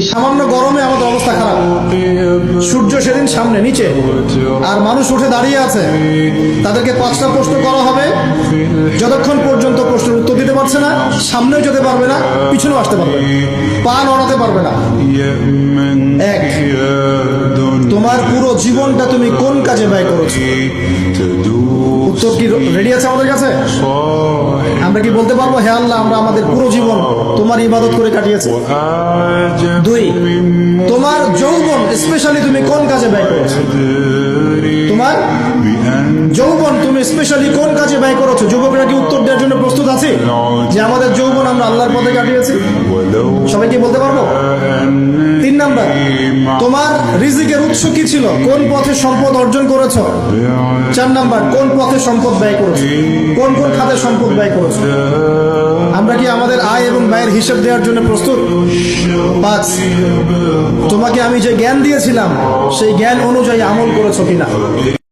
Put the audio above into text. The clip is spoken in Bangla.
এই সামান্য গরমে আমাদের অবস্থা খারাপ। সূর্য সেদিন সামনে নিচে, আর মানুষ উঠে দাঁড়িয়ে আছে। তাদেরকে 5টা প্রশ্ন করা হবে। যতক্ষণ পর্যন্ত প্রশ্নের উত্তর দিতে পারছে না, সামনেও যেতে পারবে না, পিছনেও আসতে পারবে না, পা নড়াতে পারবে না। এক, তোমার পুরো জীবনটা তুমি কোন কাজে ব্যয় করেছো? উত্তর কি রেডি আছে আমাদের কাছে? আমরা কি বলতে পারবো, হে আল্লাহ, আমরা আমাদের পুরো জীবন তোমার ইবাদত করে কাটিয়েছি? 2, তোমার যৌবন স্পেশালি তুমি কোন কাজে ব্যয় করেছো? তোমার যৌবন তুমি স্পেশালি কোন কাজে ব্যয় করেছো? যুবকরা কি উত্তর দেওয়ার জন্য প্রস্তুত আছে যে আমাদের যৌবন আমরা আল্লাহর পথে কাটিয়েছি? সবাই কি বলতে পারবো? 3 নাম্বার, তোমার রিজিকের উৎস কি ছিল? কোন পথে সম্পদ অর্জন করেছো? 4 নাম্বার, কোন পথে সম্পদ ব্যয় করেছো? কোন কোন খাতে সম্পদ ব্যয় করেছো? আমরা কি আমাদের আয় এবং ব্যয়ের হিসাব দেওয়ার জন্য প্রস্তুত? 5, তোমাকে আমি যে জ্ঞান দিয়েছিলাম সেই জ্ঞান অনুযায়ী আমল করেছো কিনা?